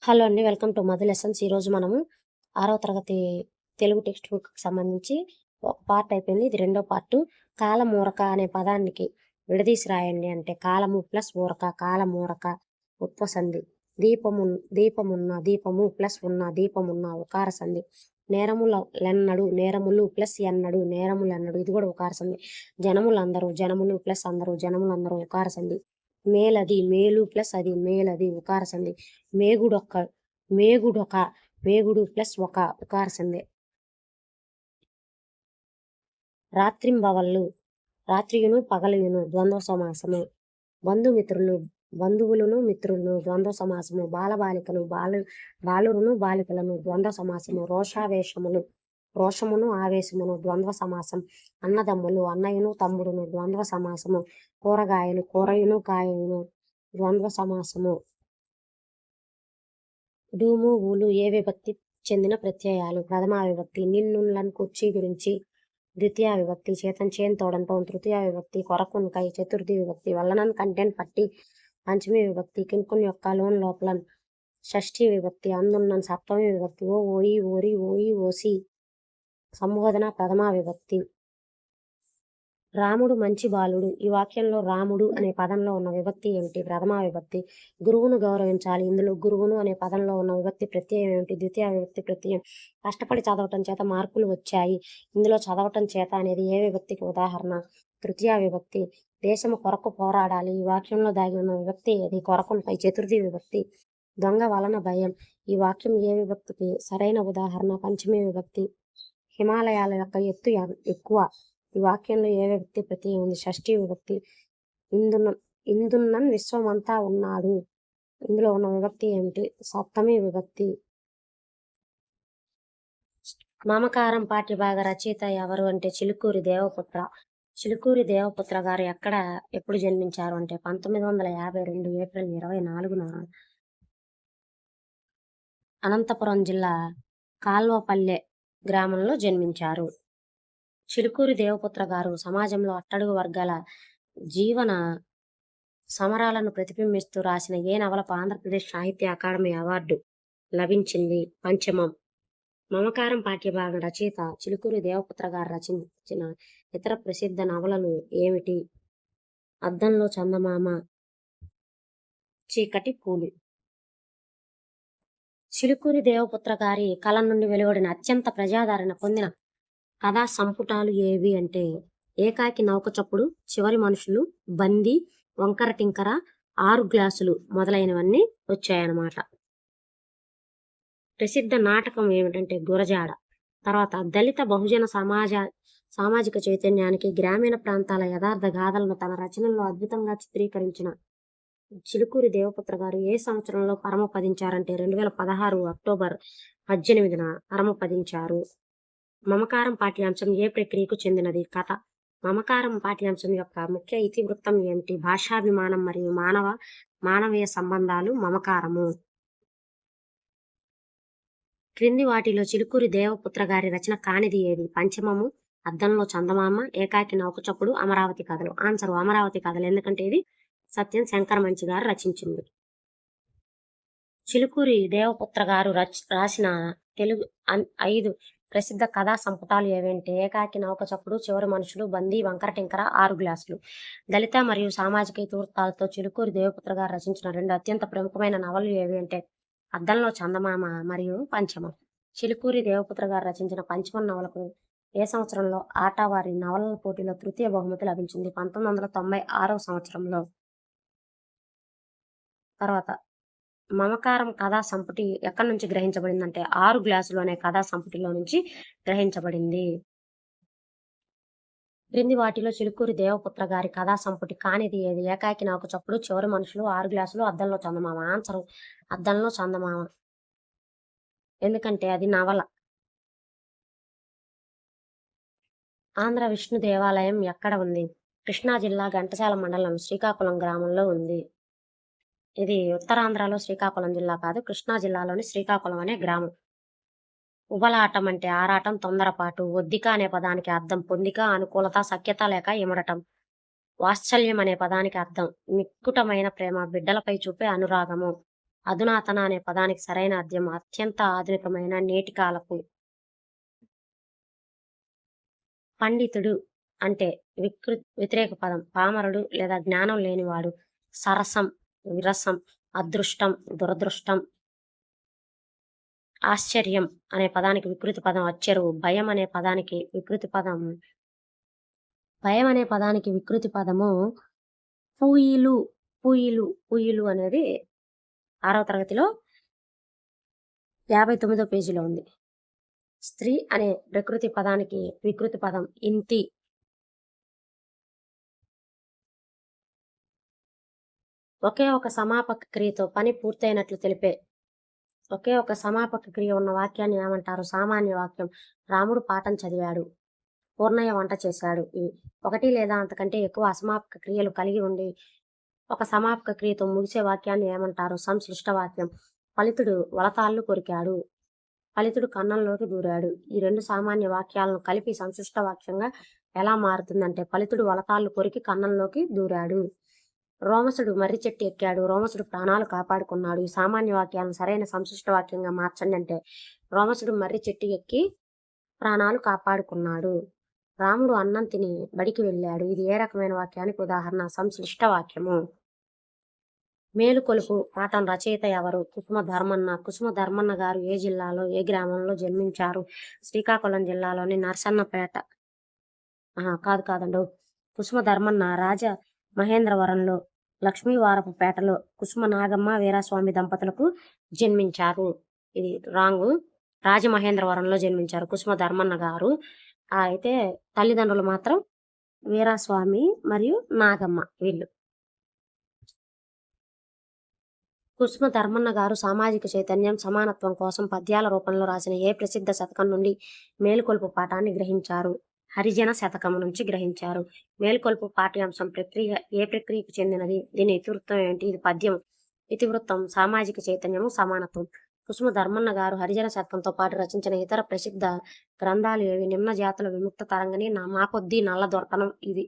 Hello అండి. Welcome to Madhu lessons. ఈరోజు మనము 6వ తరగతి తెలుగు టెక్స్ట్ బుక్‌కి సంబంధించి ఒక పార్ట్ అయిపోయింది. ఇది రెండో పార్టు. కాలమూరక అనే పదానికి విడదీసి రాయండి అంటే కాలము ప్లస్ ఊరక, కాలమూరక ఉత్వసంధి. దీపమున్న, దీపము ప్లస్ ఉన్న, దీపమున్న ఉకార సంధి. నేరములెన్నడు, నేరములు ప్లస్ ఎన్నడు, నేరములెన్నడు ఇది కూడా ఉకార సంధి. జనములందరూ, జనములు ప్లస్ అందరూ, జనములందరూ ఉకార సంధి. మేలది, మేలు ప్లస్ అది, మేలది ఉకార సంధి. మేగుడొక, మేగుడొక, మేగుడు ప్లస్ ఒక ఉకార సంధి. రాత్రింబవళ్ళు, రాత్రియును పగలును ద్వంద్వ సమాసము. బంధుమిత్రులు, బంధువులను మిత్రులను ద్వంద్వ సమాసము. బాలబాలికలు, బాలురును బాలికలను ద్వంద్వ సమాసము. రోషావేశములు, రోషమును ఆవేశమును ద్వంద్వ సమాసం. అన్నదమ్ములు, అన్నయ్యను తమ్ముడును ద్వంద్వ సమాసము. కూరగాయలు, కూరయును కాయయును ద్వంద్వ సమాసము. డూము, ఊలు ఏ విభక్తి చెందిన ప్రత్యయాలు. ప్రథమా విభక్తి. నిన్నులన్ కుర్చీ గురించి ద్వితీయ విభక్తి. చేతన్ చేన్ తోడంతో తృతీయ విభక్తి. కొరకున్కై చతుర్థి విభక్తి. వల్లనన్ కంటెన్ పట్టి పంచమీ విభక్తి. కిన్కున్ యొక్క లోన్ లోపలన్ షష్ఠీ విభక్తి. అందున్నన్ సప్తమీ విభక్తి. ఓ ఓయి ఓరి ఓయి ఓసి సంబోధన ప్రథమా విభక్తి. రాముడు మంచి బాలుడు. ఈ వాక్యంలో రాముడు అనే పదంలో ఉన్న విభక్తి ఏమిటి? ప్రథమా విభక్తి. గురువును గౌరవించాలి. ఇందులో గురువును అనే పదంలో ఉన్న విభక్తి ప్రత్యయం ఏమిటి? ద్వితీయ విభక్తి ప్రత్యయం. కష్టపడి చదవటం చేత మార్కులు వచ్చాయి. ఇందులో చదవటం చేత అనేది ఏ విభక్తికి ఉదాహరణ? తృతీయ విభక్తి. దేశము కొరకు పోరాడాలి. ఈ వాక్యంలో దాగి ఉన్న విభక్తి ఏది? కొరకున్కై చతుర్థి విభక్తి. దొంగ వలన భయం. ఈ వాక్యం ఏ విభక్తికి సరైన ఉదాహరణ? పంచమీ విభక్తి. హిమాలయాల యొక్క ఎత్తు ఎక్కువ. ఈ వాక్యంలో ఏ విభక్తి ప్రత్యయం ఉంది? షష్ఠీ విభక్తి. ఇందున్నన్ విశ్వమంతా ఉన్నాడు. ఇందులో ఉన్న విభక్తి ఏమిటి? సప్తమీ విభక్తి. మమకారం పాఠ్యభాగ రచయిత ఎవరు అంటే చిలుకూరి దేవపుత్ర. చిలుకూరి దేవపుత్ర గారు ఎప్పుడు జన్మించారు అంటే 1952 ఏప్రిల్ 24న అనంతపురం జిల్లా కాల్వపల్లె గ్రామంలో జన్మించారు. చిలుకూరి దేవపుత్ర గారు సమాజంలో అట్టడుగు వర్గాల జీవన సమరాలను ప్రతిబింబిస్తూ రాసిన ఏ నవలకు ఆంధ్రప్రదేశ్ సాహిత్య అకాడమీ అవార్డు లభించింది? పంచమం. మమకారం పాఠ్యభాగం రచయిత చిలుకూరి దేవపుత్ర గారు రచించిన ఇతర ప్రసిద్ధ నవలలు ఏమిటి? అద్దంలో చందమామ, చీకటి పూలు. చిలుకూరి దేవపుత్ర గారి కలం నుండి వెలువడిన అత్యంత ప్రజాదరణ పొందిన కథా సంపుటాలు ఏవి అంటే ఏకాకి నౌక చప్పుడు, చివరి మనుషులు, బందీ, వంకర టింకర, 6 గ్లాసులు మొదలైనవన్నీ వచ్చాయన్నమాట. ప్రసిద్ధ నాటకం ఏమిటంటే గురజాడ. తర్వాత దళిత బహుజన సామాజిక చైతన్యానికి, గ్రామీణ ప్రాంతాల యథార్థ గాథలను తన రచనల్లో అద్భుతంగా చిత్రీకరించిన చిలుకూరి దేవపుత్ర గారు ఏ సంవత్సరంలో పరమపదించారంటే 2016 అక్టోబర్ 18న పరమపదించారు. మమకారం పాఠ్యాంశం ఏ ప్రక్రియకు చెందినది? కథ. మమకారం పాఠ్యాంశం యొక్క ముఖ్య ఇతివృత్తం ఏమిటి? భాషాభిమానం మరియు మానవీయ సంబంధాలు. మమకారము. క్రింది వాటిలో చిలుకూరి దేవపుత్ర గారి రచన కానిది ఏది? పంచమము, అద్దంలో చందమామ, ఏకాకి నౌక చప్పుడు, అమరావతి కథలు. ఆన్సర్ అమరావతి కథలు. ఎందుకంటే ఇది సత్యం శంకర మంచి గారు రచించింది. చిలుకూరి దేవపుత్ర గారు రాసిన తెలుగు 5 ప్రసిద్ధ కథా సంపుటాలు ఏవంటే ఏకాకి నౌక చప్పుడు, చివరి మనుషులు, బందీ, వంకర టింకర, 6 గ్లాసులు. దళిత మరియు సామాజిక ఇతివృత్తాలతో చిలుకూరి దేవపుత్ర గారు రచించిన 2 అత్యంత ప్రముఖమైన నవలలు ఏవి అంటే అద్దంలో చందమామ మరియు పంచమం. చిలుకూరి దేవపుత్ర గారు రచించిన పంచమం నవలకు ఏ సంవత్సరంలో ఆటావారి నవలల పోటీలో తృతీయ బహుమతి లభించింది? 1996 సంవత్సరంలో. తర్వాత మమకారం కథా సంపుటి ఎక్కడి నుంచి గ్రహించబడిందంటే 6 గ్లాసులు అనే కథా సంపుటిలో నుంచి గ్రహించబడింది. క్రింది వాటిలో చిలుకూరి దేవపుత్ర గారి కథా సంపుటి కానిది ఏది? ఏకాకి నౌక చప్పుడు, చివరి మనుషులు, 6 గ్లాసులు, అద్దంలో చందమామ. ఆన్సర్ అద్దంలో చందమామ. ఎందుకంటే అది నవల. ఆంధ్ర విష్ణు దేవాలయం ఎక్కడ ఉంది? కృష్ణా జిల్లా ఘంటసాల మండలం శ్రీకాకుళం గ్రామంలో ఉంది. ఇది ఉత్తరాంధ్రలో శ్రీకాకుళం జిల్లా కాదు, కృష్ణా జిల్లాలోని శ్రీకాకుళం అనే గ్రామం. ఉబలాటం అంటే ఆరాటం, తొందరపాటు. ఒద్దిక అనే పదానికి అర్థం పొందిక, అనుకూలత, సఖ్యత లేక ఇమడటం. వాత్సల్యం అనే పదానికి అర్థం మిక్కుటమైన ప్రేమ, బిడ్డలపై చూపే అనురాగము. అధునాతన అనే పదానికి సరైన అర్థం అత్యంత ఆధునికమైన నేటి కాలపు. పండితుడు అంటే వ్యతిరేక పదం పామరుడు లేదా జ్ఞానం లేనివాడు. సరసం, విరసం, అదృష్టం, దురదృష్టం. ఆశ్చర్యం అనే పదానికి వికృతి పదం అచ్చెరువు. భయం అనే పదానికి వికృతి పదము పూయిలు. పూయిలు అనేది 6వ తరగతిలో 59వ పేజీలో ఉంది. స్త్రీ అనే ప్రకృతి పదానికి వికృతి పదం ఇంతి. ఒకే ఒక సమాపక క్రియతో పని పూర్తయినట్లు తెలిపే ఒకే ఒక సమాపక క్రియ ఉన్న వాక్యాన్ని ఏమంటారు? సామాన్య వాక్యం. రాముడు పాఠం చదివాడు. పూర్ణయ్య వంట చేశాడు. ఇవి ఒకటి లేదా అంతకంటే ఎక్కువ అసమాపక క్రియలు కలిగి ఉండి ఒక సమాపక క్రియతో ముగిసే వాక్యాన్ని ఏమంటారు? సంశ్లిష్ట వాక్యం. ఫలితుడు వలతాళ్ళు కొరికాడు. ఫలితుడు కన్నంలోకి దూరాడు. ఈ రెండు సామాన్య వాక్యాలను కలిపి సంశ్లిష్ట వాక్యంగా ఎలా మారుతుందంటే ఫలితుడు వలతాళ్ళు కొరికి కన్నంలోకి దూరాడు. రోమసుడు మర్రి చెట్టు ఎక్కాడు. రోమసుడు ప్రాణాలు కాపాడుకున్నాడు. ఈ సామాన్య వాక్యాలను సరైన సంశ్లిష్ట వాక్యంగా మార్చండి అంటే రోమసుడు మర్రి చెట్టు ఎక్కి ప్రాణాలు కాపాడుకున్నాడు. రాముడు అన్నం తిని బడికి వెళ్ళాడు. ఇది ఏ రకమైన వాక్యానికి ఉదాహరణ? సంశ్లిష్ట వాక్యము. మేలుకొలుపు పాఠం రచయిత ఎవరు? కుసుమ ధర్మన్న. కుసుమ ధర్మన్న గారు ఏ జిల్లాలో ఏ గ్రామంలో జన్మించారు? శ్రీకాకుళం జిల్లాలోని నర్సన్నపేట. కాదండు. కుసుమ ధర్మన్న రాజమహేంద్రవరంలో లక్ష్మీవారపుపేటలో కుసుమ నాగమ్మ వీరాస్వామి దంపతులకు జన్మించారు. ఇది రాంగు. రాజమహేంద్రవరంలో జన్మించారు కుసుమ ధర్మన్న గారు. అయితే తల్లిదండ్రులు మాత్రం వీరాస్వామి మరియు నాగమ్మ వీళ్ళు. కుసుమ ధర్మన్న గారు సామాజిక చైతన్యం, సమానత్వం కోసం పద్యాల రూపంలో రాసిన ఏ ప్రసిద్ధ శతకం నుండి మేలుకొలుపు పాఠాన్ని గ్రహించారు? హరిజన శతకం నుంచి గ్రహించారు. మేలుకొలుపు పాఠ్యాంశం ఏ ప్రక్రియకు చెందినది? దీని ఇతివృత్తం ఏంటి? ఇది పద్యం. ఇతివృత్తం సామాజిక చైతన్యము, సమానత్వం. కుసుమ ధర్మన్న గారు హరిజన శతకంతో పాటు రచించిన ఇతర ప్రసిద్ధ గ్రంథాలు ఏవి? నిమ్న జాతుల విముక్త తరంగిణి, మాకొద్దీ నల్ల దొరతనం. ఇది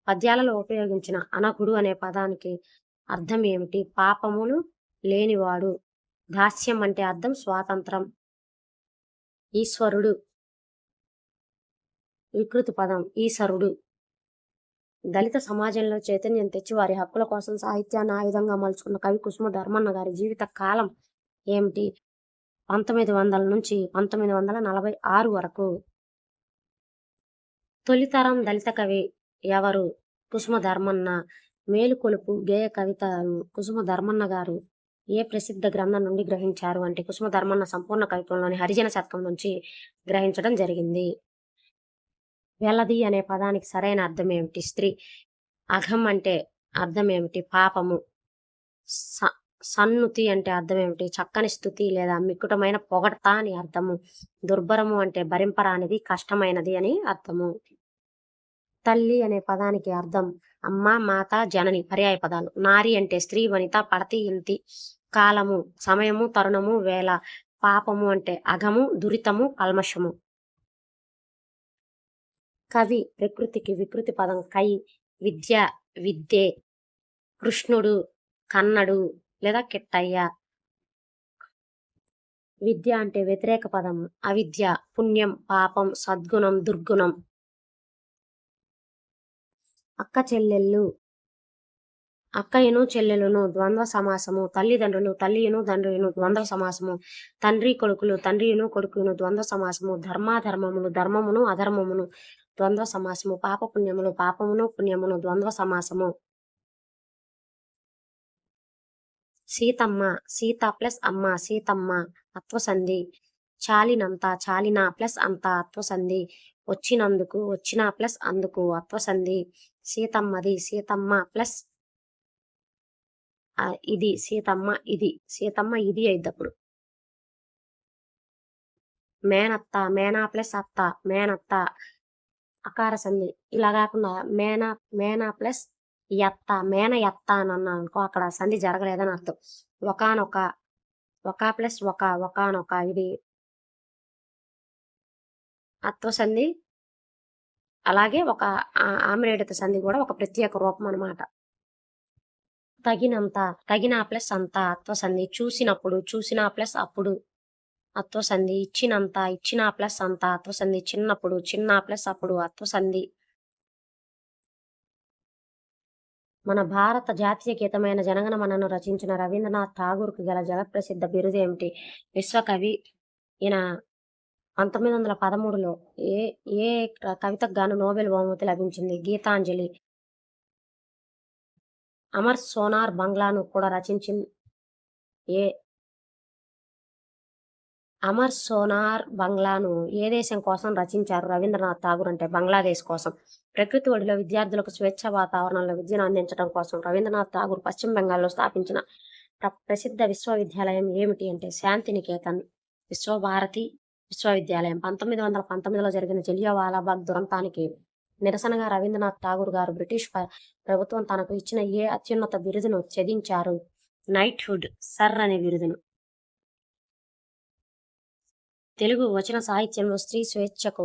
పద్యాలలో ఉపయోగించిన అనకుడు అనే పదానికి అర్థం ఏమిటి? పాపములు లేనివాడు. దాస్యం అంటే అర్థం స్వాతంత్రం. ఈశ్వరుడు వికృతి పదం ఈశ్వరుడు. దళిత సమాజంలో చైతన్యం తెచ్చి వారి హక్కుల కోసం సాహిత్యాన్ని ఆయుధంగా మలుచుకున్న కవి కుసుమ ధర్మన్న గారి జీవిత కాలం ఏమిటి? 1900 నుంచి 1946 వరకు. తొలితరం దళిత కవి ఎవరు? కుసుమ ధర్మన్న. మేలుకొలుపు గేయ కవిత కుసుమ ధర్మన్న గారు ఏ ప్రసిద్ధ గ్రంథం నుండి గ్రహించారు అంటే కుసుమ ధర్మన్న సంపూర్ణ కవిత్వంలోని హరిజన శతకం నుంచి గ్రహించడం జరిగింది. వెలది అనే పదానికి సరైన అర్థం ఏమిటి? స్త్రీ. అఘం అంటే అర్థం ఏమిటి? పాపము. సన్నుతి అంటే అర్థం ఏమిటి? చక్కని స్థుతి లేదా మిక్కుటమైన పొగడ్త అని అర్థము. దుర్భరము అంటే భరింపరానిది, కష్టమైనది అని అర్థము. తల్లి అనే పదానికి అర్థం అమ్మ, మాత, జనని పర్యాయ పదాలు. నారి అంటే స్త్రీ, వనిత, పడతి, ఇంతి. కాలము సమయము, తరుణము, వేళ. పాపము అంటే అఘము, దురితము, కల్మషము. కవి ప్రకృతికి వికృతి పదం కై. విద్య విద్యే. కృష్ణుడు కన్నడు లేదా కిట్టయ్య. విద్య అంటే వ్యతిరేక పదం అవిద్య. పుణ్యం పాపం, సద్గుణం దుర్గుణం. అక్క చెల్లెళ్ళు. అక్కయ్యను చెల్లెలును ద్వంద్వ సమాసము. తల్లిదండ్రులు తల్లియును తండ్రియును ద్వంద్వ సమాసము. తండ్రి కొడుకులు తండ్రియును కొడుకును ద్వంద్వ సమాసము. ధర్మాధర్మములు ధర్మమును అధర్మమును ద్వంద్వ సమాసము. పాపపుణ్యములు పాపమును పుణ్యమును ద్వంద్వ సమాసము. సీతమ్మ సీత ప్లస్ అమ్మ సీతమ్మ అత్వసంధి. చాలినంత చాలిన ప్లస్ అంత అత్వసంధి. వచ్చినందుకు వచ్చిన ప్లస్ అందుకు అత్వసంధి. సీతమ్మది సీతమ్మ ప్లస్ ఇది సీతమ్మ ఇది సీతమ్మ ఇది అయిద్దప్పుడు. మేనత్త మేనా ప్లస్ అత్త మేనత్త అకార సంధి. ఇలా కాకుండా మేనా ప్లస్ ఎత్త మేన ఎత్త అని అన్నా అనుకో అక్కడ సంధి జరగలేదని అర్థం. ఒకనొక ఒక ప్లస్ ఒకనొక ఇది అత్వ సంధి. అలాగే ఒక ఆమ్రేడిత సంధి కూడా ఒక ప్రత్యేక రూపం అన్నమాట. తగినంత, తగిన ప్లస్ అంత అత్వసంధి. చూసినప్పుడు, చూసిన ప్లస్ అప్పుడు అత్వసంధి. ఇచ్చినంత, ఇచ్చిన ప్లస్ అంత అత్వసంధి. చిన్నప్పుడు, చిన్న ప్లస్ అప్పుడు అత్వసంధి. మన భారత జాతీయ గీతమైన జనగణమనను రచించిన రవీంద్రనాథ్ ఠాగూర్కు గల జగత్ప్రసిద్ధ బిరుదు ఏమిటి? విశ్వకవి. ఈయన 1913లో ఏ ఏ కవితకు గాను నోబెల్ బహుమతి లభించింది? గీతాంజలి. అమర్ సోనార్ బంగ్లాను కూడా రచించింది ఏ అమర్ సోనార్ బంగ్లాను ఏ దేశం కోసం రచించారు రవీంద్రనాథ్ ఠాగూర్ అంటే బంగ్లాదేశ్ కోసం. ప్రకృతి ఒడిలో విద్యార్థులకు స్వేచ్ఛ వాతావరణంలో విద్యను అందించడం కోసం రవీంద్రనాథ్ ఠాగూర్ పశ్చిమ బెంగాల్లో స్థాపించిన ప్రసిద్ధ విశ్వవిద్యాలయం ఏమిటి అంటే శాంతినికేతన్. విశ్వభారతి విశ్వవిద్యాలయం. 1919లో జరిగిన జలియావాలాబాగ్ దురంతానికి నిరసనగా రవీంద్రనాథ్ ఠాగూర్ గారు బ్రిటిష్ ప్రభుత్వం తనకు ఇచ్చిన ఏ అత్యున్నత బిరుదును త్యజించారు? నైట్హుడ్, సర్ అనే బిరుదును. తెలుగు వచన సాహిత్యంలో స్త్రీ స్వేచ్ఛకు,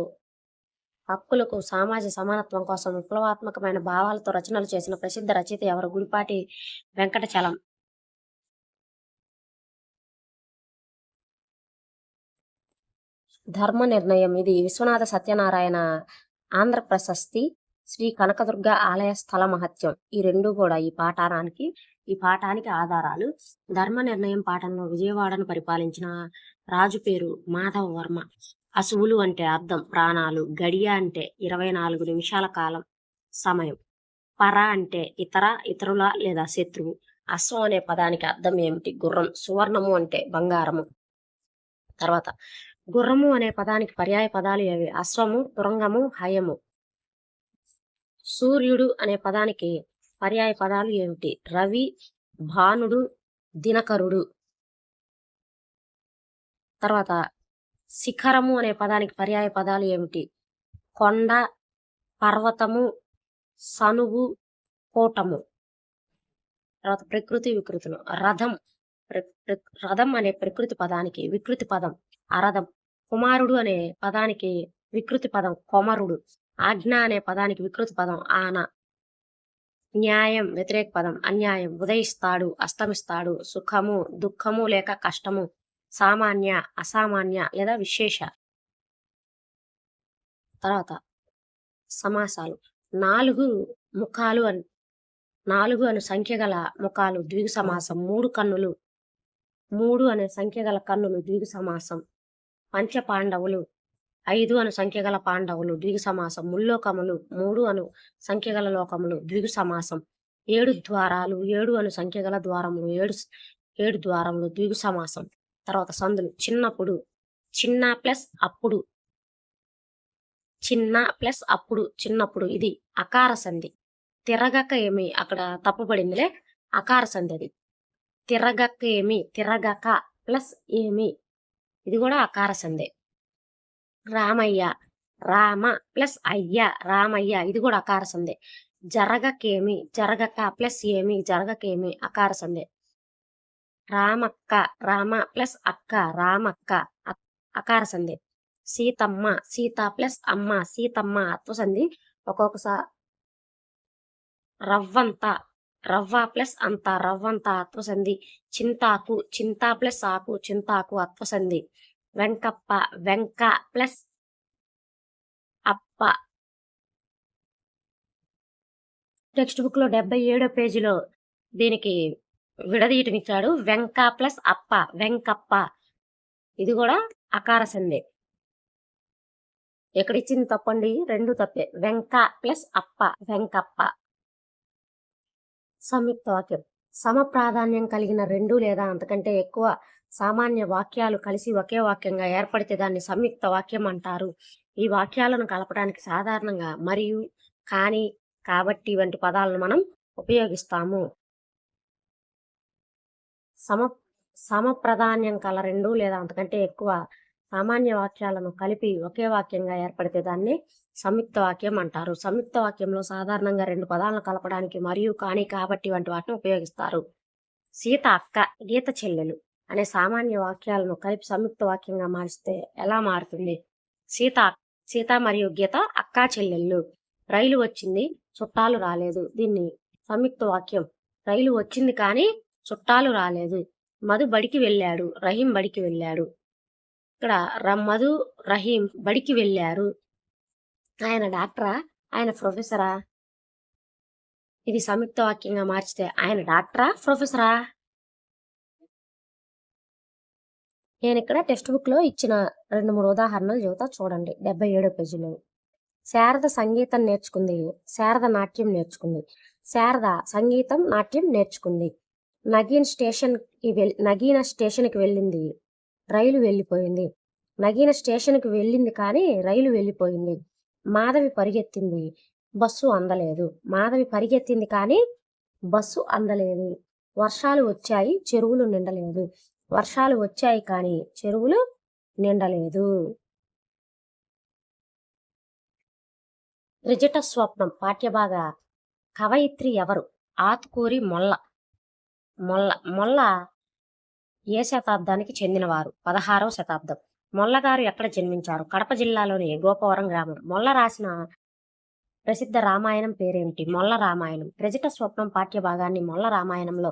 హక్కులకు, సామాజిక సమానత్వం కోసం విప్లవాత్మకమైన భావాలతో రచనలు చేసిన ప్రసిద్ధ రచయిత ఎవరు? గుడిపాటి వెంకటచలం. ధర్మ నిర్ణయం. ఇది విశ్వనాథ సత్యనారాయణ ఆంధ్ర ప్రశస్తి, శ్రీ కనకదుర్గ ఆలయ స్థల మహత్యం. ఈ రెండు కూడా ఈ పాఠానికి ఆధారాలు. ధర్మ నిర్ణయం పాఠంలో విజయవాడను పరిపాలించిన రాజు పేరు మాధవ వర్మ. అసువులు అంటే అర్థం, ప్రాణాలు. గడియ అంటే 24 నిమిషాల కాలం, సమయం. పర అంటే ఇతరుల లేదా శత్రువు. అశ్వం అనే పదానికి అర్థం ఏమిటి? గుర్రం. సువర్ణము అంటే బంగారము. తర్వాత గుర్రము అనే పదానికి పర్యాయ పదాలు ఏవి? అశ్వము, తురంగము, హయము. సూర్యుడు అనే పదానికి పర్యాయ పదాలు ఏమిటి? రవి, భానుడు, దినకరుడు. తర్వాత శిఖరము అనే పదానికి పర్యాయ పదాలు ఏమిటి? కొండ, పర్వతము, సనువు, కోటము. తర్వాత ప్రకృతి వికృతులు. రథం అనే ప్రకృతి పదానికి వికృతి పదం అరథం. కుమారుడు అనే పదానికి వికృతి పదం కొమరుడు. ఆజ్ఞ అనే పదానికి వికృతి పదం ఆన. న్యాయం వ్యతిరేక పదం అన్యాయం. ఉదయిస్తాడు, అస్తమిస్తాడు. సుఖము, దుఃఖము లేక కష్టము. సామాన్య, అసామాన్య లేదా విశేష. తర్వాత సమాసాలు. 4 ముఖాలు అని 4 అను సంఖ్య గల ముఖాలు ద్విగు సమాసం. 3 కన్నులు 3 అనే సంఖ్య గల కన్నులు ద్విగు సమాసం. పంచ పాండవులు 5 అను సంఖ్య గల పాండవులు ద్విగు సమాసం. ముల్లోకములు 3 అను సంఖ్య గల లోకములు ద్విగు సమాసం. 7 ద్వారాలు 7 అను సంఖ్య గల ద్వారములు 7 ద్వారములు ద్విగు సమాసం. తర్వాత సందులు. చిన్నప్పుడు, చిన్న ప్లస్ అప్పుడు, చిన్న ప్లస్ అప్పుడు, చిన్నప్పుడు. ఇది అకార సంధి. తిరగక ఏమి, అక్కడ తప్పుపడిందిలే, అకార సంధి అది. తిరగక ఏమి, తిరగక ప్లస్ ఏమి, ఇది కూడా అకార సంధి. రామయ్య, రామ ప్లస్ అయ్య, రామయ్య, ఇది కూడా అకార సంధి. జరగకేమి, జరగక ప్లస్ ఏమి, జరగకేమి, అకార సంధి. రామక్క, రామ ప్లస్ అక్క, రామక్క, అకార సంధి. సీతమ్మ, సీత ప్లస్ అమ్మ, సీతమ్మ, అత్వసంధి. ఒక్కొక్కసారి రవ్వంత, రవ్వ ప్లస్ అంత, రవ్వంత, అత్వసంధి. చింతాకు, చింత ప్లస్ ఆకు, చింతాకు, అత్వసంధి. వెంకప్ప, వెంక ప్లస్ అప్ప. టెక్స్ట్ బుక్ లో 77వ పేజీలో దీనికి విడదీయటం ఇచ్చాడు. వెంక ప్లస్ అప్ప, వెంకప్ప, ఇది కూడా అకార సంధి. ఎక్కడిచ్చింది తప్పండి? 2 తప్పే. వెంక ప్లస్ అప్ప, వెంకప్ప. సంయుక్త వాక్యం. సమ ప్రాధాన్యం కలిగిన 2 లేదా అంతకంటే ఎక్కువ సామాన్య వాక్యాలు కలిసి ఒకే వాక్యంగా ఏర్పడితే దాన్ని సంయుక్త వాక్యం అంటారు. ఈ వాక్యాలను కలపడానికి సాధారణంగా మరియు, కానీ, కాబట్టి వంటి పదాలను మనం ఉపయోగిస్తాము. సమ ప్రాధాన్యం కల 2 లేదా అంతకంటే ఎక్కువ సామాన్య వాక్యాలను కలిపి ఒకే వాక్యంగా ఏర్పడితే దాన్ని సంయుక్త వాక్యం అంటారు. సంయుక్త వాక్యంలో సాధారణంగా 2 పదాలను కలపడానికి మరియు, కానీ, కాబట్టి వంటి వాటిని ఉపయోగిస్తారు. సీత అక్క, గీత చెల్లెలు అనే సామాన్య వాక్యాలను కలిపి సంయుక్త వాక్యంగా మారిస్తే ఎలా మారుతుంది? సీత మరియు గీత అక్కా చెల్లెళ్ళు. రైలు వచ్చింది, చుట్టాలు రాలేదు. దీన్ని సంయుక్త వాక్యం రైలు వచ్చింది కానీ చుట్టాలు రాలేదు. మధు బడికి వెళ్ళాడు. రహీం బడికి వెళ్ళాడు. ఇక్కడ మధు, రహీం బడికి వెళ్ళారు. ఆయన డాక్టరా? ఆయన ప్రొఫెసరా? ఇది సంయుక్త వాక్యంగా మార్చితే ఆయన డాక్టరా? ప్రొఫెసరా? నేను ఇక్కడ టెక్స్ట్ బుక్ లో ఇచ్చిన 2-3 ఉదాహరణలు చెబుతా చూడండి. 77 పేజీలో. శారద సంగీతం నేర్చుకుంది. శారద నాట్యం నేర్చుకుంది. శారద సంగీతం, నాట్యం నేర్చుకుంది. నగీన స్టేషన్కి వెళ్ళింది. రైలు వెళ్ళిపోయింది. నగీన స్టేషన్కి వెళ్ళింది కానీ రైలు వెళ్ళిపోయింది. మాధవి పరిగెత్తింది. బస్సు అందలేదు. మాధవి పరిగెత్తింది కానీ బస్సు అందలేదు. వర్షాలు వచ్చాయి, చెరువులు నిండలేదు. వర్షాలు వచ్చాయి కానీ చెరువులు నిండలేదు. త్రిజట స్వప్నం పాఠ్యభాగ కవయిత్రి ఎవరు? ఆత్కూరి మొల్ల. మొల్ల ఏ శతాబ్దానికి చెందినవారు? 16వ శతాబ్దం. మొల్లగారు ఎక్కడ జన్మించారు? కడప జిల్లాలోని గోపవరం గ్రామం. మొల్ల రాసిన ప్రసిద్ధ రామాయణం పేరేమిటి? మొల్ల రామాయణం. త్రిజట స్వప్నం పాఠ్యభాగాన్ని మొల్ల రామాయణంలో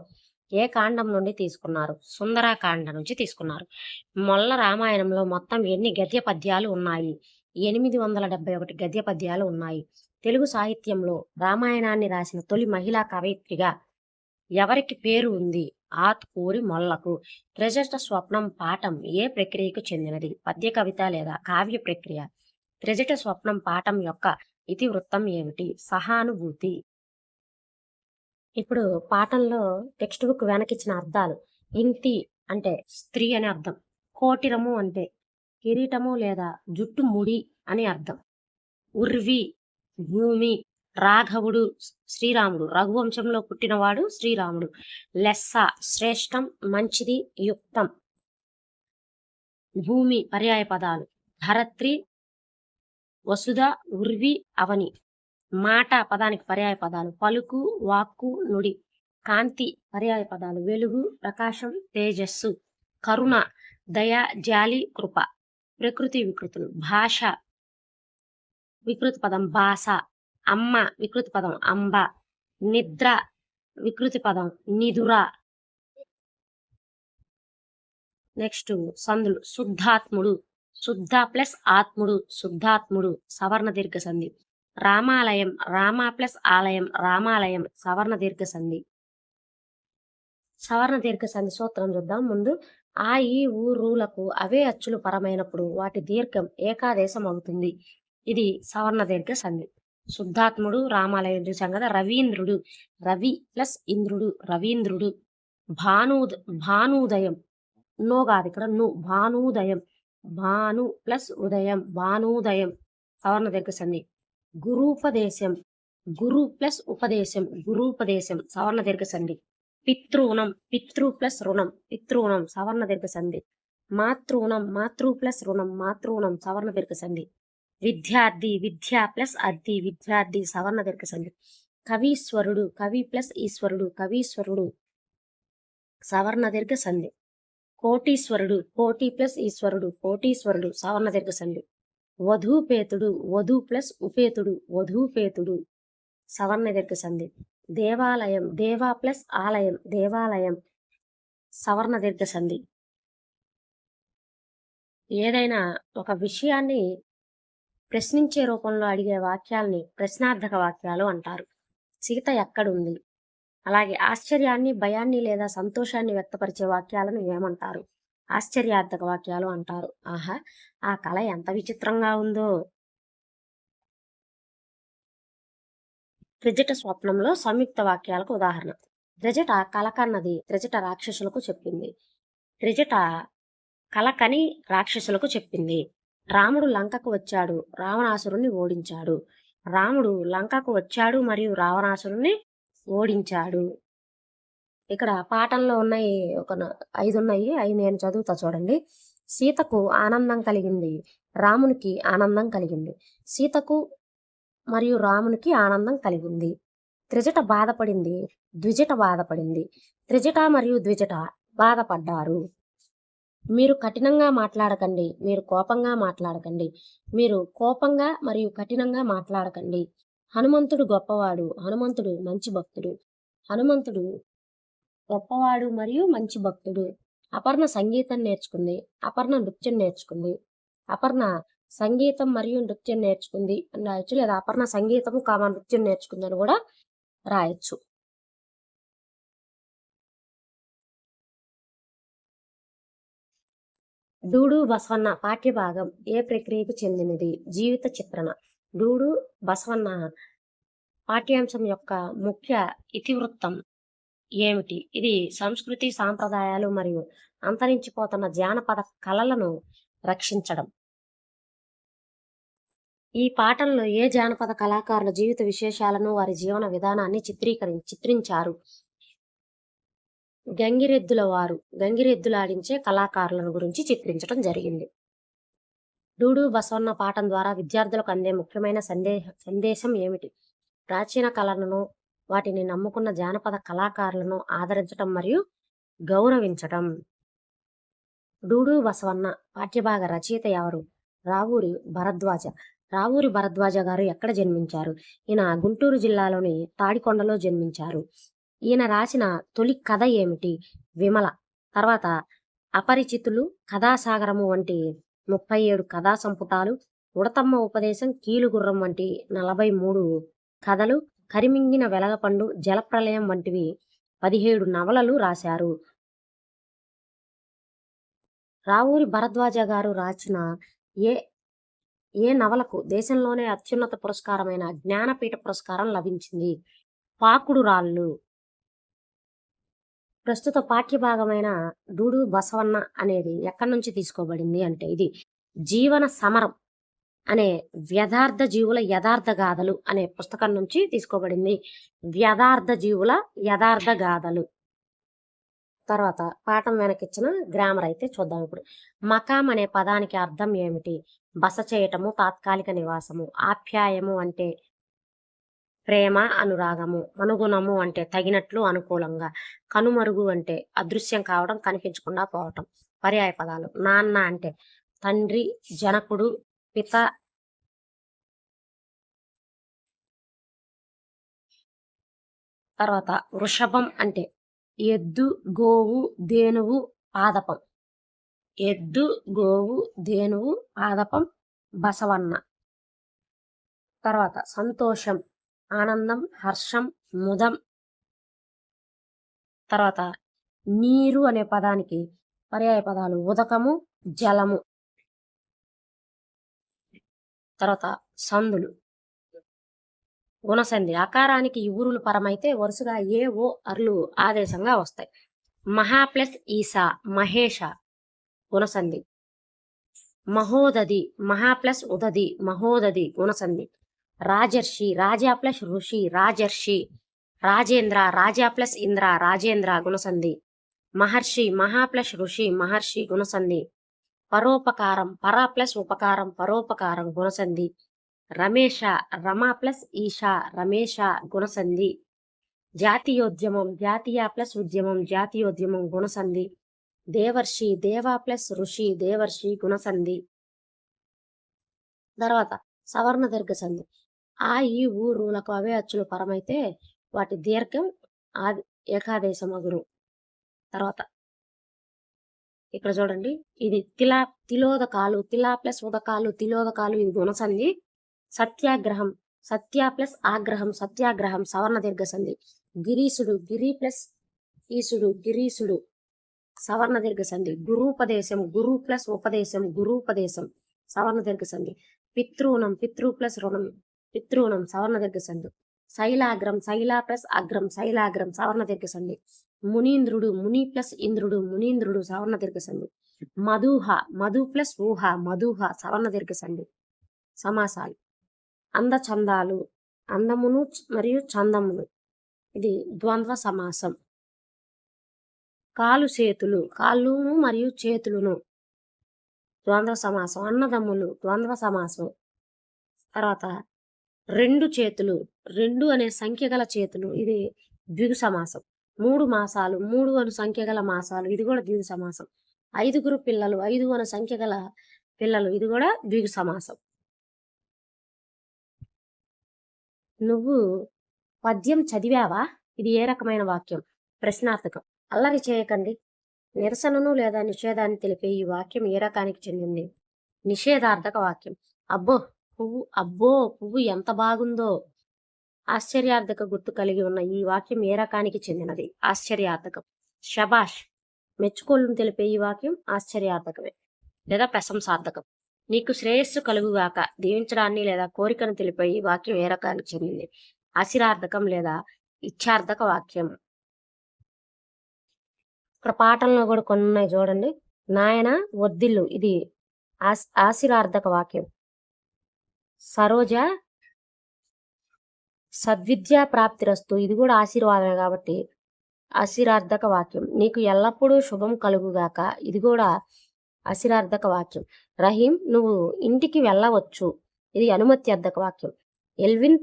ఏ కాండం నుండి తీసుకున్నారు? సుందరాకాండ నుంచి తీసుకున్నారు. మొల్ల రామాయణంలో మొత్తం ఎన్ని గద్య పద్యాలు ఉన్నాయి? 871 గద్య పద్యాలు ఉన్నాయి. తెలుగు సాహిత్యంలో రామాయణాన్ని రాసిన తొలి మహిళా కవయిత్రిగా ఎవరికి పేరు ఉంది? ఆత్కూరి మొల్లకు. త్రిజట స్వప్నం పాఠం ఏ ప్రక్రియకు చెందినది? పద్య కవిత లేదా కావ్య ప్రక్రియ? త్రిజట స్వప్నం పాఠం యొక్క ఇతివృత్తం ఏమిటి? సహానుభూతి. ఇప్పుడు పాఠంలో టెక్స్ట్ బుక్ వెనకిచ్చిన అర్థాలు. ఇంతి అంటే స్త్రీ అని అర్థం. కోటిరము అంటే కిరీటము లేదా జుట్టు ముడి అని అర్థం. ఉర్వి భూమి. రాఘవుడు శ్రీరాముడు. రఘువంశంలో పుట్టినవాడు శ్రీరాముడు. లెస్స శ్రేష్టం, మంచిది, యుక్తం. భూమి పర్యాయ పదాలు. ధరత్రి, వసుధ, ఉర్వి, అవని. మాట పదానికి పర్యాయ పదాలు. పలుకు, వాక్కు, నుడి. కాంతి పర్యాయ పదాలు. వెలుగు, ప్రకాశం, తేజస్సు. కరుణ దయ, జాలి, కృప. ప్రకృతి వికృతులు. భాష వికృతి పదం భాష. అమ్మ వికృతి పదం అంబ. నిద్ర వికృతి పదం నిదుర. నెక్స్ట్ సందులు. శుద్ధాత్ముడు. శుద్ధ ప్లస్ ఆత్ముడు. శుద్ధాత్ముడు. సవర్ణ దీర్ఘ సంధి. రామాలయం. రామ ప్లస్ ఆలయం. రామాలయం. సవర్ణ దీర్ఘ సంధి. సవర్ణ దీర్ఘ సంధి సూత్రం చూద్దాం. ముందు ఆ ఈ ఊరులకు అవే అచ్చులు పరమైనప్పుడు వాటి దీర్ఘం ఏకాదేశం అవుతుంది. ఇది సవర్ణ దీర్ఘ సంధి. శుద్ధాత్ముడు, రామాలయం చూసాం కదా. రవీంద్రుడు. రవి ప్లస్ ఇంద్రుడు. రవీంద్రుడు. భానుదయం. నో కాదు ఇక్కడ ను. భానుదయం. భాను ప్లస్ ఉదయం. భానుదయం. సవర్ణ దీర్ఘ సంధి. గురూపదేశం. గురు ప్లస్ ఉపదేశం. గురూపదేశం. సవర్ణ దీర్ఘ సంధి. పితృణం. పితృ ప్లస్ రుణం. పితృణం. సవర్ణ దీర్ఘ సంధి. మాతృణం. మాతృ ప్లస్ రుణం. మాతృణం. సవర్ణ దీర్ఘ సంధి. విద్యార్థి. విద్య ప్లస్ అద్ది. విద్యార్థి. సవర్ణ దీర్ఘ సంధి. కవీశ్వరుడు. కవి ప్లస్ ఈశ్వరుడు. కవీశ్వరుడు. సవర్ణ దీర్ఘ సంధి. కోటీశ్వరుడు. కోటి ప్లస్ ఈశ్వరుడు. కోటీశ్వరుడు. సవర్ణ దీర్ఘ సంధి. వధూపేతుడు. వధు ప్లస్ ఉపేతుడు. వధూపేతుడు. సవర్ణ దీర్ఘ సంధి. దేవాలయం. దేవ ప్లస్ ఆలయం. దేవాలయం. సవర్ణ దీర్ఘ సంధి. ఏదైనా ఒక విషయాన్ని ప్రశ్నించే రూపంలో అడిగే వాక్యాల్ని ప్రశ్నార్థక వాక్యాలు అంటారు. సీత ఎక్కడుంది? అలాగే ఆశ్చర్యాన్ని, భయాన్ని లేదా సంతోషాన్ని వ్యక్తపరిచే వాక్యాలను ఏమంటారు? ఆశ్చర్యార్థక వాక్యాలు అంటారు. ఆహా, ఆ కళ ఎంత విచిత్రంగా ఉందో. త్రిజట స్వప్నంలో సంయుక్త వాక్యాలకు ఉదాహరణ. త్రిజట కలకన్నది త్రిజట రాక్షసులకు చెప్పింది. త్రిజట కలకని రాక్షసులకు చెప్పింది. రాముడు లంకకు వచ్చాడు, రావణాసురుణ్ణి ఓడించాడు. రాముడు లంకకు వచ్చాడు మరియు రావణాసురుణ్ణి ఓడించాడు. ఇక్కడ పాఠంలో ఉన్నాయి, ఒక 5 ఉన్నాయి. 5 నేను చదువుతా చూడండి. సీతకు ఆనందం కలిగింది. రామునికి ఆనందం కలిగింది. సీతకు మరియు రామునికి ఆనందం కలిగింది. త్రిజట బాధపడింది. ద్విజట బాధపడింది. త్రిజట మరియు ద్విజట బాధపడ్డారు. మీరు కఠినంగా మాట్లాడకండి. మీరు కోపంగా మాట్లాడకండి. మీరు కోపంగా మరియు కఠినంగా మాట్లాడకండి. హనుమంతుడు గొప్పవాడు. హనుమంతుడు మంచి భక్తుడు. హనుమంతుడు గొప్పవాడు మరియు మంచి భక్తుడు. అపర్ణ సంగీతం నేర్చుకుంది. అపర్ణ నృత్యం నేర్చుకుంది. అపర్ణ సంగీతం మరియు నృత్యం నేర్చుకుంది అని రాయొచ్చు. లేదా అపర్ణ సంగీతము, నృత్యం నేర్చుకుందని కూడా రాయొచ్చు. డూడు బసవన్న పాఠ్యభాగం ఏ ప్రక్రియకు చెందినది? జీవిత చిత్రణ. డూడు బసవన్న పాఠ్యాంశం యొక్క ముఖ్య ఇతివృత్తం ఏమిటి? ఇది సంస్కృతి, సాంప్రదాయాలు మరియు అంతరించిపోతున్న జానపద కళలను రక్షించడం. ఈ పాఠంలో ఏ జానపద కళాకారుల జీవిత విశేషాలను, వారి జీవన విధానాన్ని చిత్రించారు? గంగిరెద్దులాడించే కళాకారులను గురించి చిత్రించడం జరిగింది. డూడు బసవన్న పాఠం ద్వారా విద్యార్థులకు అందే ముఖ్యమైన సందేశం ఏమిటి? ప్రాచీన కళలను, వాటిని నమ్ముకున్న జానపద కళాకారులను ఆదరించడం మరియు గౌరవించడం. డూడు బసవన్న పాఠ్యభాగ రచయిత ఎవరు? రావూరి భరద్వాజ. రావూరి భరద్వాజ గారు ఎక్కడ జన్మించారు? ఈయన గుంటూరు జిల్లాలోని తాడికొండలో జన్మించారు. ఈయన రాసిన తొలి కథ ఏమిటి? విమల. తర్వాత అపరిచితులు, కథాసాగరము వంటి 37 కథా సంపుటాలు, ఉడతమ్మ ఉపదేశం, కీలుగుర్రం వంటి 43 కథలు, కరిమింగిన వెలగపండు, జలప్రలయం వంటివి 17 నవలలు రాశారు. రావూరి భరద్వాజ గారు రాసిన ఏ నవలకు దేశంలోనే అత్యున్నత పురస్కారమైన జ్ఞానపీఠ పురస్కారం లభించింది? పాకుడు రాళ్ళు. ప్రస్తుత పాఠ్యభాగమైన డూడు బసవన్న అనేది ఎక్కడి నుంచి తీసుకోబడింది అంటే, ఇది జీవన సమరం అనే వ్యథార్థ జీవుల యథార్థ గాథలు అనే పుస్తకం నుంచి తీసుకోబడింది. వ్యథార్థ జీవుల యథార్థ గాథలు. తర్వాత పాఠం వెనకిచ్చిన గ్రామర్ అయితే చూద్దాం ఇప్పుడు. మకాం అనే పదానికి అర్థం ఏమిటి? బస చేయటము, తాత్కాలిక నివాసము. ఆప్యాయము అంటే ప్రేమ, అనురాగము. అనుగుణము అంటే తగినట్లు, అనుకూలంగా. కనుమరుగు అంటే అదృశ్యం కావడం, కనిపించకుండా పోవటం. పర్యాయ పదాలు. నాన్న అంటే తండ్రి, జనకుడు, పిత. తర్వాత వృషభం అంటే ఎద్దు, గోవు, ధేనువు, పాదపం. ఎద్దు, గోవు, ధేనువు, పాదపం బసవన్న. తర్వాత సంతోషం, ఆనందం, హర్షం, ముదం. తర్వాత నీరు అనే పదానికి పర్యాయ పదాలు ఉదకము, జలము. తర్వాత సందులు. గుణసంధి. ఆకారానికి ఊరులు పరమైతే వరుసగా ఏ ఓ అర్లు ఆదేశంగా వస్తాయి. మహా ప్లస్ ఈసా, మహేష. గుణసంధి. మహోదది. మహా ప్లస్ ఉదది, మహోదది. గుణసంధి. రాజర్షి. రాజా ప్లస్ ఋషి, రాజర్షి. రాజేంద్ర. రాజా ప్లస్ ఇంద్ర, రాజేంద్ర. గుణసంధి. మహర్షి. మహా ప్లస్ ఋషి, మహర్షి. గుణసంధి. పరోపకారం. పర ప్లస్ ఉపకారం, పరోపకారం. గుణసంధి. రమేష. రమ ప్లస్ ఈషా, రమేష. గుణసంధి. జాతీయోద్యమం. జాతీయ ప్లస్ ఉద్యమం, జాతీయోద్యమం. గుణసంధి. దేవర్షి. దేవ ప్లస్ ఋషి, దేవర్షి. గుణసంధి. తర్వాత సవర్ణ దీర్ఘ సంధి. ఆ ఈ ఊరులకు అవే అచ్చులు పరమైతే వాటి దీర్ఘం ఏకాదేశమగును. తర్వాత ఇక్కడ చూడండి, ఇది తిలోదకాలు. తిలా ప్లస్ ఉదకాలు, తిలోదకాలు. ఇది గుణసంధి. సత్యాగ్రహం. సత్య ప్లస్ ఆగ్రహం, సత్యాగ్రహం. సవర్ణ దీర్ఘ సంధి. గిరీసుడు. గిరి ప్లస్ ఈసుడు, గిరీసుడు. సవర్ణ దీర్ఘ సంధి. గురూపదేశం. గురు ప్లస్ ఉపదేశం, గురూపదేశం. సవర్ణ దీర్ఘ సంధి. పితృణం. పితృ ప్లస్ రుణం, పితృణం. సవర్ణ దీర్ఘ సంధి. శైలాగ్రం. శైలా ప్లస్ అగ్రం, శైలాగ్రం. సవర్ణ దీర్ఘ సంధి. మునీంద్రుడు. ముని ప్లస్ ఇంద్రుడు, మునీంద్రుడు. సవర్ణ దీర్ఘ సంధి. మధుహ. మధు ప్లస్ ఊహ, మధుహ. సవర్ణ దీర్ఘ సంధి. సమాసాలు. అందచందాలు. అందమును మరియు చందమును. ఇది ద్వంద్వ సమాసం. కాలు చేతులు. కాళ్ళును మరియు చేతులను. ద్వంద్వ సమాసం. అన్నదమ్ములు. ద్వంద్వ సమాసం. తర్వాత రెండు చేతులు. రెండు అనే సంఖ్య గల చేతులు. ఇది ద్విగు సమాసం. 3 మాసాలు. 3 అను సంఖ్య గల మాసాలు. ఇది కూడా ద్విగు సమాసం. 5 పిల్లలు. 5 అను సంఖ్య గల పిల్లలు. ఇది కూడా ద్విగు సమాసం. నువ్వు పద్యం చదివావా? ఇది ఏ రకమైన వాక్యం? ప్రశ్నార్థకం. అల్లరి చేయకండి. నిరసనను లేదా నిషేధాన్ని తెలిపే ఈ వాక్యం ఏ రకానికి చెందింది? నిషేధార్థక వాక్యం. అబ్బో పువ్వు ఎంత బాగుందో! ఆశ్చర్యార్థక గుర్తు కలిగి ఉన్న ఈ వాక్యం ఏ రకానికి చెందినది? ఆశ్చర్యార్థకం. శభాష్! మెచ్చుకోలును తెలిపే ఈ వాక్యం ఆశ్చర్యార్థకమే లేదా ప్రశంసార్థకం. నీకు శ్రేయస్సు కలుగుగాక దీవించడాన్ని లేదా కోరికను తెలిపే ఈ వాక్యం ఏ రకానికి చెందింది? ఆశీర్వార్థకం లేదా ఇచ్ఛార్థక వాక్యం. ఇక్కడ పాఠంలో కూడా కొన్ని ఉన్నాయి చూడండి. నాయన వర్ధిల్లు, ఇది ఆశీర్వార్థక వాక్యం. సరోజ సద్విద్యా ప్రాప్తిరస్తు, ఇది కూడా ఆశీర్వాదమే కాబట్టి ఆశీర్వార్థక వాక్యం. నీకు ఎల్లప్పుడూ శుభం కలుగుగాక, ఇది కూడా ఆశీర్వార్థక వాక్యం. రహీం నువ్వు ఇంటికి వెళ్ళవచ్చు, ఇది అనుమత్యర్థక వాక్యం. ఎల్విన్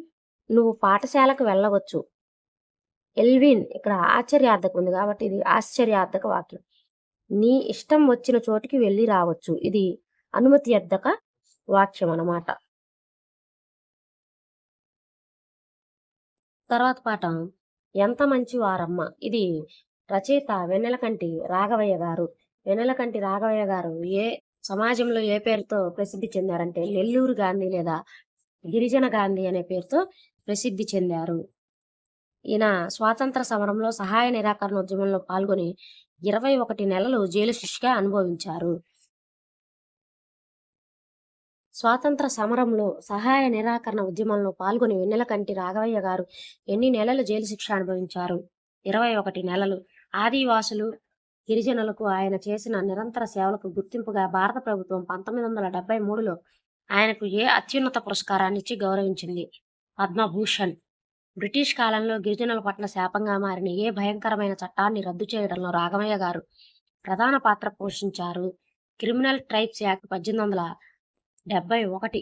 నువ్వు పాఠశాలకు వెళ్ళవచ్చు. ఎల్విన్ ఇక్కడ ఆశ్చర్యార్థకం ఉంది కాబట్టి ఇది ఆశ్చర్యార్థక వాక్యం. నీ ఇష్టం వచ్చిన చోటికి వెళ్ళి రావచ్చు, ఇది అనుమత్యర్థక వాక్యం అన్నమాట. తర్వాత పాఠం ఎంత మంచి వారమ్మ, ఇది రచయిత వెన్నెలకంటి రాఘవయ్య గారు. వెన్నెలకంటి రాఘవయ్య గారు ఏ సమాజంలో ఏ పేరుతో ప్రసిద్ధి చెందారంటే నెల్లూరు గాంధీ లేదా గిరిజన గాంధీ అనే పేరుతో ప్రసిద్ధి చెందారు. ఈయన స్వాతంత్ర సమరంలో సహాయ నిరాకరణ ఉద్యమంలో పాల్గొని 21 నెలలు జైలు శిక్షగా అనుభవించారు. స్వాతంత్ర సమరంలో సహాయ నిరాకరణ ఉద్యమంలో పాల్గొని వెన్నెలకంటి రాఘవయ్య గారు ఎన్ని నెలలు జైలు శిక్ష అనుభవించారు? 21 నెలలు. ఆదివాసులు గిరిజనులకు ఆయన చేసిన నిరంతర సేవలకు గుర్తింపుగా భారత ప్రభుత్వం 1973లో ఆయనకు ఏ అత్యున్నత పురస్కారాన్ని ఇచ్చి గౌరవించింది? పద్మభూషణ్. బ్రిటిష్ కాలంలో గిరిజనుల పట్ల శాపంగా మారిన ఏ భయంకరమైన చట్టాన్ని రద్దు చేయడంలో రాఘవయ్య గారు ప్రధాన పాత్ర పోషించారు? Criminal tribes act 1871.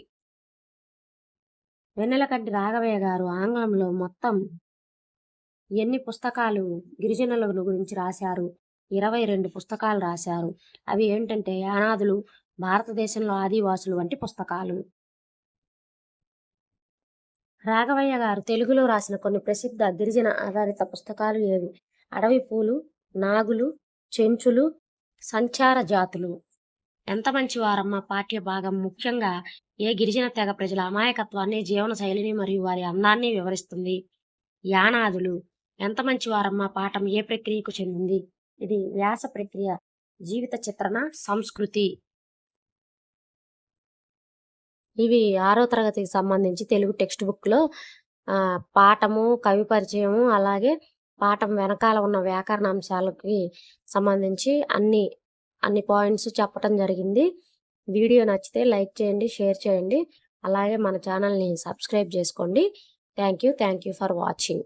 Vennelakanti Raghavaiah garu ఆంగ్లంలో మొత్తం ఎన్ని పుస్తకాలు గిరిజనుల గురించి రాశారు? 22 పుస్తకాలు రాశారు. అవి ఏంటంటే యానాదులు, భారతదేశంలో ఆదివాసులు వంటి పుస్తకాలు. రాఘవయ్య గారు తెలుగులో రాసిన కొన్ని ప్రసిద్ధ గిరిజన ఆధారిత పుస్తకాలు ఏవి? అడవి పూలు, నాగులు, చెంచులు, సంచార జాతులు. ఎంత మంచి వారమ్మ పాఠ్య భాగం ముఖ్యంగా ఏ గిరిజన తెగ ప్రజల అమాయకత్వాన్ని, జీవన శైలిని మరియు వారి అందాన్ని వివరిస్తుంది? యానాదులు. ఎంత మంచి వారమ్మ పాఠం ఏ ప్రక్రియకు చెందింది? ఇది వ్యాస ప్రక్రియ. జీవిత చిత్రణ, సంస్కృతి. ఇవి 6వ తరగతికి సంబంధించి తెలుగు టెక్స్ట్ బుక్లో పాఠము, కవి పరిచయము, అలాగే పాఠం వెనకాల ఉన్న వ్యాకరణ అంశాలకి సంబంధించి అన్ని పాయింట్స్ చెప్పడం జరిగింది. వీడియో నచ్చితే లైక్ చేయండి, షేర్ చేయండి, అలాగే మన ఛానల్ని సబ్స్క్రైబ్ చేసుకోండి. Thank you for watching.